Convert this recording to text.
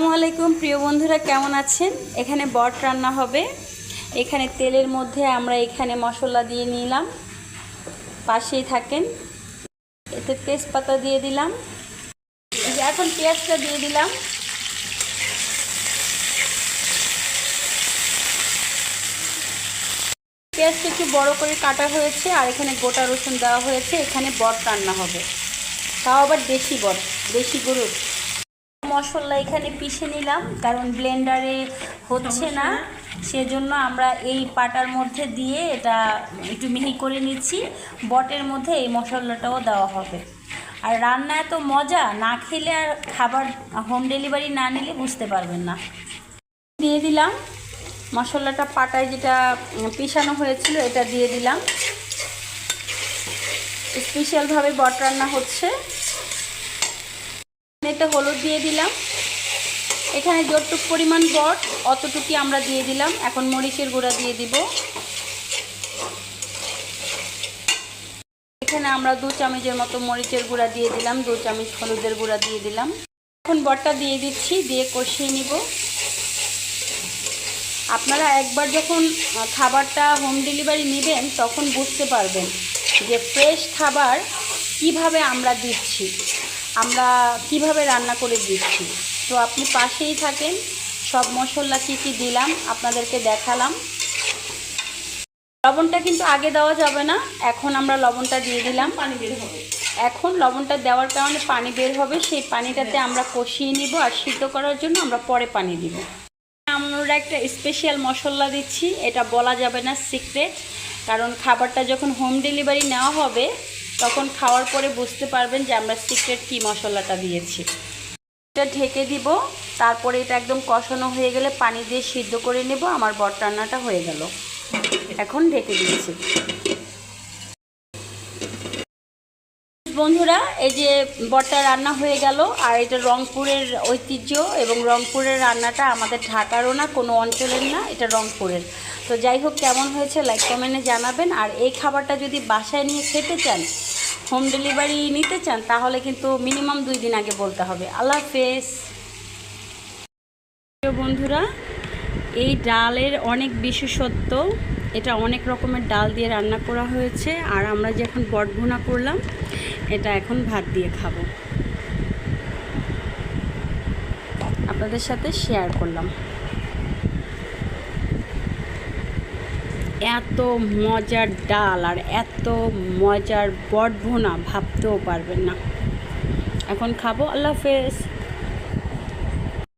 আসসালামু আলাইকুম প্রিয় বন্ধুরা, কেমন আছেন? এখানে বট রান্না হবে। এখানে তেলের মধ্যে আমরা এখানে মশলা দিয়ে নিলাম, পাশেই থাকেন। এতে তেজপাতা দিয়ে দিলাম, এখন পেঁয়াজটা দিয়ে দিলাম। পেঁয়াজটা একটু বড় করে কাটা হয়েছে, আর এখানে গোটা রসুন দেওয়া হয়েছে। এখানে বট রান্না হবে, তাও আবার দেশি বট, দেশি গরুর। মশলা এখানে পিষে নিলাম, কারণ ব্লেন্ডারে হচ্ছে না, সেজন্য আমরা এই পাটার মধ্যে দিয়ে এটা একটু মিহি করে নিচ্ছি। বটের মধ্যে এই মশলাটাও দেওয়া হবে। আর রান্না এত মজা, না খেলে আর খাবার হোম ডেলিভারি না নিলে বুঝতে পারবেন না। দিয়ে দিলাম মশলাটা, পাটায় যেটা পিষানো হয়েছিল এটা দিয়ে দিলাম। স্পেশালভাবে বট রান্না হচ্ছে। এতে হলুদ দিয়ে দিলাম। এখানে যতটুকু পরিমাণ বট অতটুকুই আমরা দিয়ে দিলাম। এখন মরিচের গুঁড়া দিয়ে দিব। এখানে আমরা 2 চামচের মতো মরিচের গুঁড়া দিয়ে দিলাম, 2 চামচ হলুদের গুঁড়া দিয়ে দিলাম। এখন বটটা দিয়ে দিচ্ছি, দিয়ে কষিয়ে নিব। আপনারা একবার যখন খাবারটা হোম ডেলিভারি নেবেন তখন বুঝতে পারবেন যে ফ্রেশ খাবার কিভাবে আমরা দিচ্ছি, আমরা কিভাবে রান্না করে দিচ্ছি। তো আপনি পাশেই থাকেন। সব মশলা কী কী দিলাম আপনাদেরকে দেখালাম। লবণটা কিন্তু আগে দেওয়া যাবে না, এখন আমরা লবণটা দিয়ে দিলাম। পানি বের হবে, এখন লবণটা দেওয়ার কারণে পানি বের হবে, সেই পানিটাতে আমরা কষিয়ে নিব। আর সিদ্ধ করার জন্য আমরা পরে পানি দিব। আমরা একটা স্পেশাল মশলা দিচ্ছি, এটা বলা যাবে না, সিক্রেট। কারণ খাবারটা যখন হোম ডেলিভারি নেওয়া হবে তখন খাওয়ার পরে বুঝতে পারবেন যে আমরা সিক্রেট কী মশলাটা দিয়েছি। এটা ঢেকে দিব, তারপরে এটা একদম কষানো হয়ে গেলে পানি দিয়ে সিদ্ধ করে নেব। আমার বট রান্নাটা হয়ে গেল, এখন ঢেকে দিয়েছি। বন্ধুরা, এই যে বটটা রান্না হয়ে গেল। আর এটা রংপুরের ঐতিহ্য, এবং রংপুরের রান্নাটা আমাদের ঢাকারও না, কোনো অঞ্চলের না, এটা রংপুরের। তো যাই হোক, কেমন হয়েছে লাইক কমেন্টে জানাবেন। আর এই খাবারটা যদি বাসায় নিয়ে খেতে চান, হোম ডেলিভারি নিতে চান, তাহলে কিন্তু মিনিমাম 2 দিন আগে বলতে হবে। আল্লাহ হাফেজ। বন্ধুরা, এই ডালের অনেক বিশেষত্ব। এটা অনেক রকমের ডাল দিয়ে রান্না করা হয়েছে। আর আমরা যে এখন বট ভুনা করলাম, এটা এখন ভাত দিয়ে খাবো, আপনাদের সাথে শেয়ার করলাম। এত মজার ডাল আর এত মজার বট ভুনা ভাবতেও পারবেন না। এখন খাবো। আল্লাহ হাফেজ।